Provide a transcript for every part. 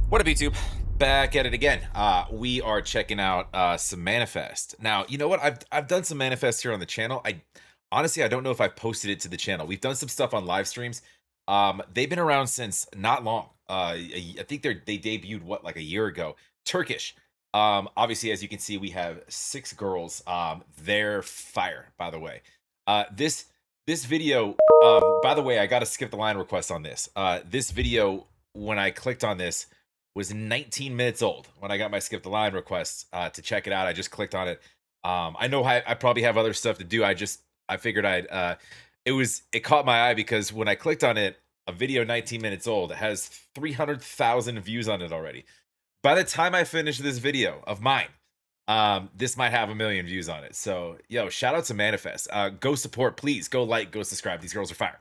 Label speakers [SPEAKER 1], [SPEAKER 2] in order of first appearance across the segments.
[SPEAKER 1] What up, YouTube? Back at it again. We are checking out some manifest. Now, you know what? I've done some manifest here on the channel. I honestly I don't know if I've posted it to the channel. We've done some stuff on live streams. They've been around since not long. I think they debuted like a year ago. Turkish. Obviously, as you can see, we have 6 girls. They're fire, by the way. This video. By the way, I got to skip the line request on this. This video, when I clicked on this, was 19 minutes old when I got my skip the line request to check it out. I just clicked on it. I know I probably have other stuff to do. I figured it caught my eye because when I clicked on it, a video 19 minutes old, it has 300,000 views on it already. By the time I finish this video of mine, this might have 1 million views on it. So yo, shout out to Manifest. Go support, please. Go like, go subscribe. These girls are fire.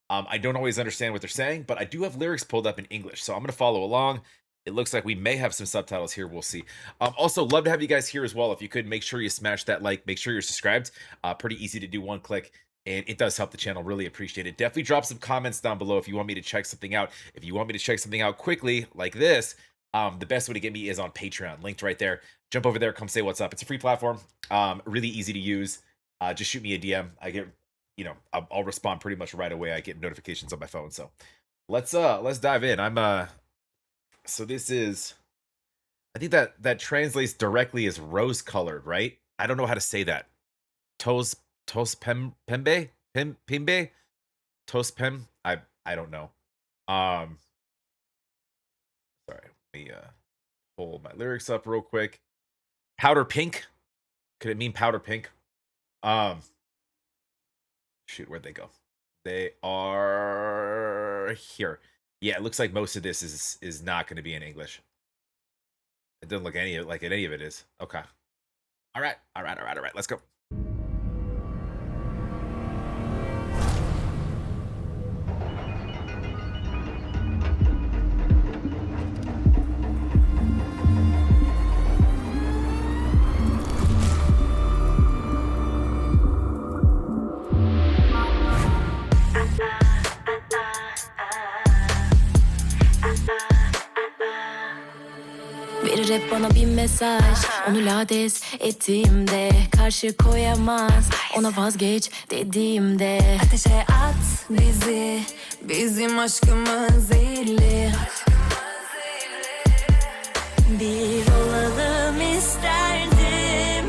[SPEAKER 1] I don't always understand what they're saying, but I do have lyrics pulled up in English, so I'm gonna follow along. It looks like we may have some subtitles here. We'll see. Also, love to have you guys here as well. If you could, make sure you smash that like. Make sure you're subscribed. Pretty easy to do, one click, and it does help the channel. Really appreciate it. Definitely drop some comments down below if you want me to check something out. If you want me to check something out quickly, like this, the best way to get me is on Patreon. Linked right there. Jump over there. Come say what's up. It's a free platform. Really easy to use. Just shoot me a DM. I get, I'll respond pretty much right away. I get notifications on my phone. So let's dive in. So this is, I think that translates directly as rose colored, right? I don't know how to say that. Toz Pembe? Pembe? TozPembe? I don't know. Sorry, let me pull my lyrics up real quick. Powder pink? Could it mean powder pink? Shoot, where'd they go? They are here. Yeah, it looks like most of this is not going to be in English. It doesn't look any of it is. Okay. All right. Let's go.
[SPEAKER 2] Verir hep bana bir mesaj, onu lades ettiğimde karşı koyamaz, ona vazgeç dediğimde. Ateşe at bizi, bizim aşkımız zehirli. Bir olalım isterdim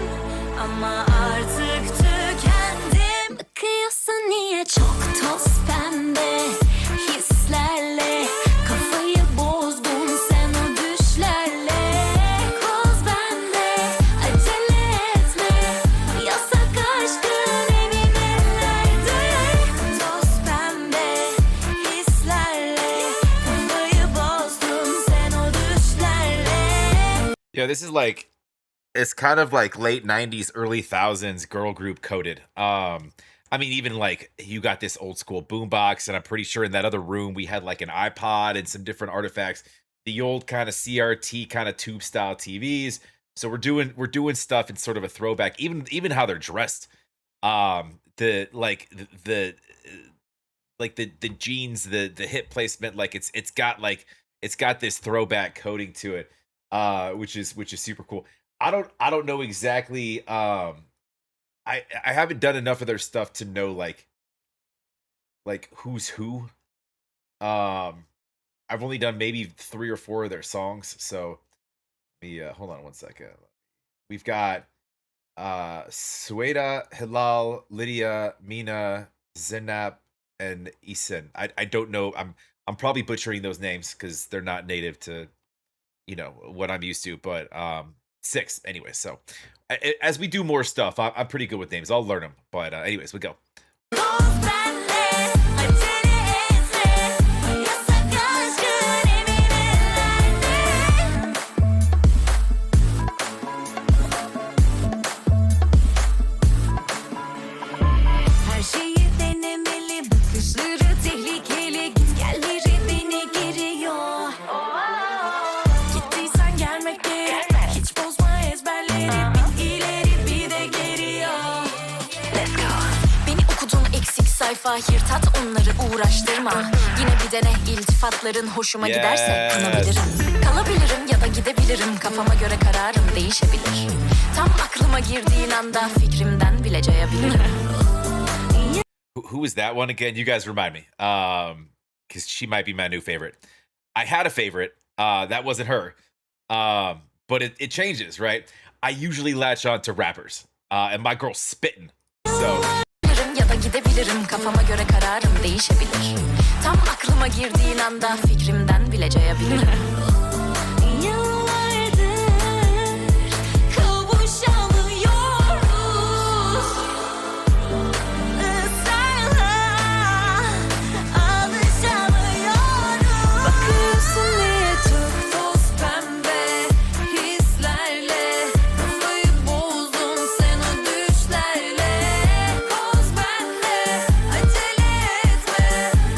[SPEAKER 2] ama artık tükendim. Bakıyorsun niye çok toz pembe hislerle, kafayı bozdun sen o düşlerle. Koz bende, acele etme, yasak aşkın emin ellerde. Toz pembe hislerle, kafayı bozdun sen o düşlerle.
[SPEAKER 1] Yeah, this is like, it's kind of like late 90s, early thousands girl group coded. I mean, even like you got this old school boombox, and I'm pretty sure in that other room we had like an iPod and some different artifacts. The old kind of CRT kind of tube style TVs. So we're doing stuff in sort of a throwback. Even how they're dressed. The jeans, the hip placement, like it's got this throwback coding to it, which is super cool. I don't know exactly. I haven't done enough of their stuff to know like who's who. I've only done maybe 3 or 4 of their songs. So let me hold on one second. We've got Sueda, Hilal, Lydia, Mina, Zenab, and Isen. I don't know. I'm probably butchering those names because they're not native to what I'm used to, but 6 anyway. So as we do more stuff, I'm pretty good with names. I'll learn them. But anyways, we go.
[SPEAKER 2] Her şeyi denemeli, bakışları tehlikeli, git gelleri beni geriyor. Gittiysen gelmek gerek, hiç bozma ezberleri, bir ileri bir de geriyor. Let's go. Beni okuduğunu eksik defa yırtat onları uğraştırma. Yine bir dene iltifatların hoşuma giderse
[SPEAKER 1] Yes.
[SPEAKER 2] kanabilirim. Kalabilirim ya da gidebilirim, kafama göre kararım değişebilir. Tam aklıma girdiğin anda fikrimden bile cayabilirim.
[SPEAKER 1] Who was that one again? You guys remind me. Because she might be my new favorite. I had a favorite. That wasn't her. But it changes, right? I usually latch on to rappers. And my girl's spitting. So
[SPEAKER 2] Ya da gidebilirim, kafama göre kararım değişebilir. Tam aklıma girdiğin anda fikrimden bile cayabilirim. Yıllardır kavuşamıyoruz. Israrla alışamıyoruz. Bakıyorsun diye çok toz pembe hislerle. Kafayı bozdun sen o düşlerle. Koz bende acele etme.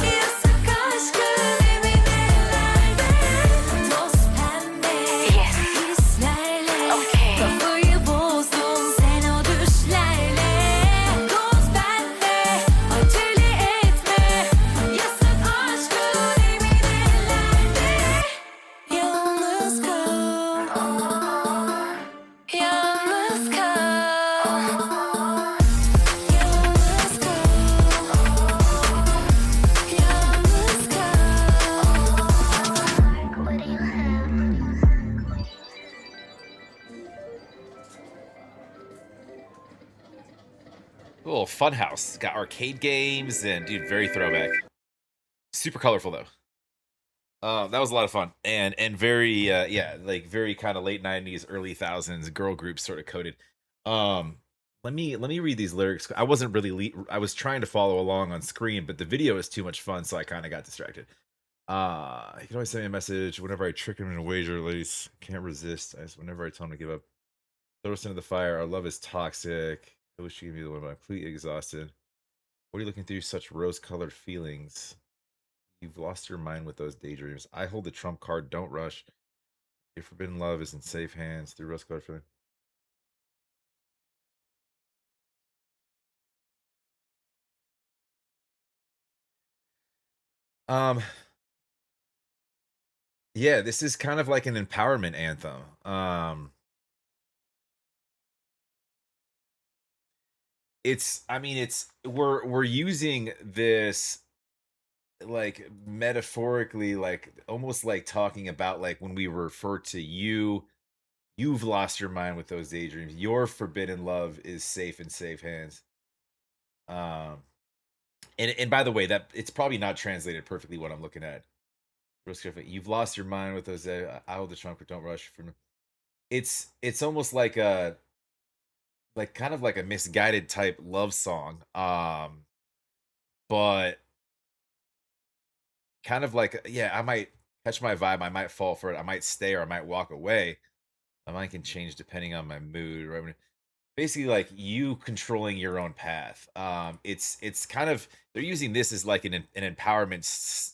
[SPEAKER 2] Yasak aşkın emin ellerde. Toz pembe hislerle. Kafayı bozdun sen o düşlerle. Koz bende acele etme. Yasak aşkın emin ellerde. Yalnız kal. Yalnız kal. Yalnız kal. Yalnız kal.
[SPEAKER 1] a little fun house. Got arcade games and dude, very throwback. Super colorful though. That was a lot of fun and very yeah, like very kind of late 90s, early thousands girl group sort of coded. Um, let me read these lyrics. I wasn't really I was trying to follow along on screen, but the video is too much fun, so I kind of got distracted. He can always send me a message whenever I trick him in a wager, at least. Can't resist. Whenever I tell him to give up, throw us into the fire. Our love is toxic. I wish you could be the one, but I'm completely exhausted. What are you looking through such rose-colored feelings? You've lost your mind with those daydreams. I hold the trump card. Don't rush. Your forbidden love is in safe hands through rose-colored feeling. Um, yeah, this is kind of like an empowerment anthem. I mean, it's we're using this like metaphorically, like almost like talking about like when we refer to you, you've lost your mind with those daydreams. Your forbidden love is safe in safe hands. Um, and by the way, that it's probably not translated perfectly what I'm looking at. You've lost your mind with those. I hold the trunk, but don't rush from. It's almost like kind of like a misguided type love song. But kind of like yeah, I might catch my vibe. I might fall for it. I might stay or I might walk away. My mind can change depending on my mood. Right? Basically like you controlling your own path. It's kind of they're using this as like an empowerment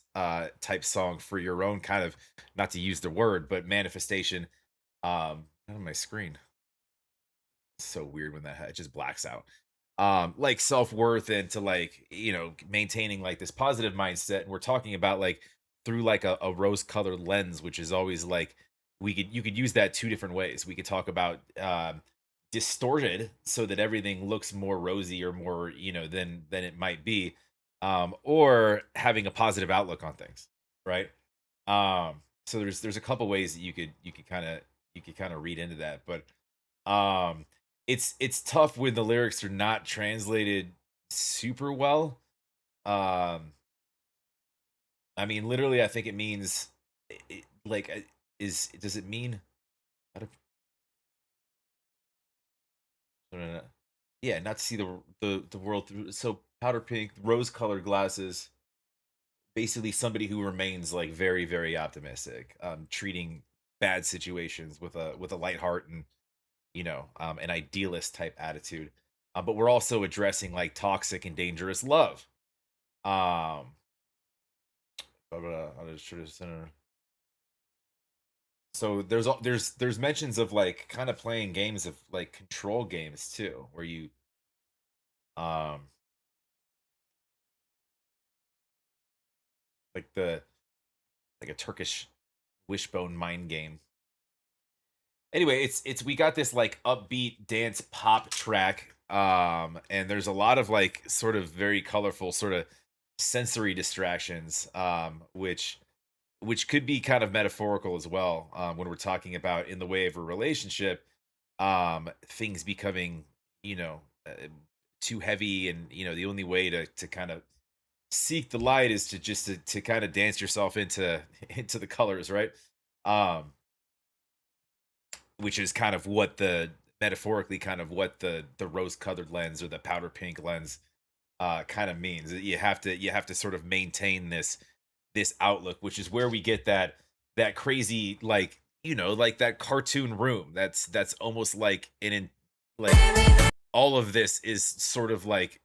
[SPEAKER 1] type song for your own kind of, not to use the word, but manifestation. Not on my screen. It's so weird when it just blacks out. Like self-worth and to like, maintaining like this positive mindset. And we're talking about like through like a rose-colored lens, which is always like you could use that two different ways. We could talk about distorted so that everything looks more rosy or more, than it might be. Or having a positive outlook on things, right? So there's a couple ways that you could kind of read into that, but it's tough when the lyrics are not translated super well. Um, I mean, literally, I think it means like is does it mean how to, yeah, not to see the world through so powder pink, rose colored glasses. Basically, somebody who remains like very very optimistic, treating bad situations with a light heart and an idealist type attitude. But we're also addressing like toxic and dangerous love. Um, I'll just try to so there's mentions of like kind of playing games of like control games too, where you um like the like a Turkish wishbone mind game. Anyway, it's we got this like upbeat dance pop track, and there's a lot of like sort of very colorful sort of sensory distractions, which could be kind of metaphorical as well, when we're talking about in the way of a relationship, things becoming, you know, too heavy, and the only way to kind of seek the light is to just to kind of dance yourself into into the colors, right? um which is kind of what the metaphorically kind of what the rose colored lens or the powder pink lens kind of means. You have to sort of maintain this outlook, which is where we get that crazy, like, like that cartoon room that's almost like like all of this is sort of like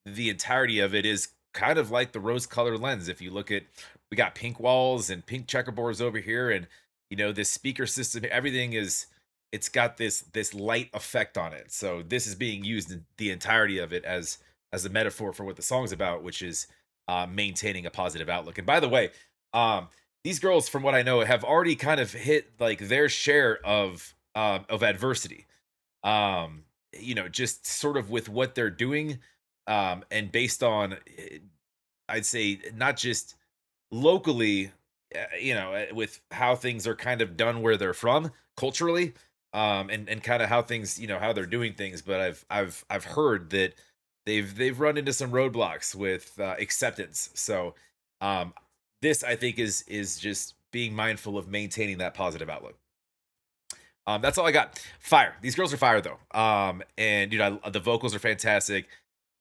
[SPEAKER 1] the entirety of it is kind of like the rose colored lens. If you look at, we got pink walls and pink checkerboards over here, and this speaker system, everything is, it's got this light effect on it. So this is being used in the entirety of it as a metaphor for what the song's about, which is maintaining a positive outlook. And by the way, these girls, from what I know, have already kind of hit like their share of adversity, just sort of with what they're doing, and based on, I'd say, not just locally, with how things are kind of done where they're from culturally, and kind of how things, how they're doing things. But I've heard that they've run into some roadblocks with acceptance. So, um, this, I think, is just being mindful of maintaining that positive outlook. That's all I got. Fire. These girls are fire though. And the vocals are fantastic.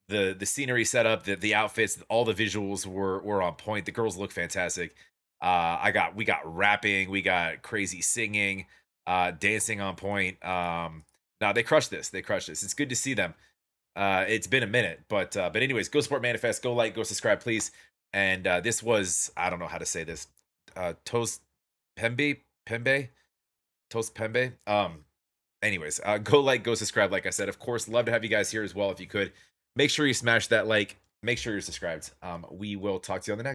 [SPEAKER 1] The scenery setup, the outfits, all the visuals were on point. The girls look fantastic. We got rapping, we got crazy singing, dancing on point. No, they crushed this. They crushed this. It's good to see them. It's been a minute, but anyways, go support Manifest, go like, go subscribe, please. And this was, I don't know how to say this. Toz Pembe, Toz Pembe. Anyways, go like, go subscribe. Like I said, of course, love to have you guys here as well. If you could, make sure you smash that like, make sure you're subscribed. We will talk to you on the next.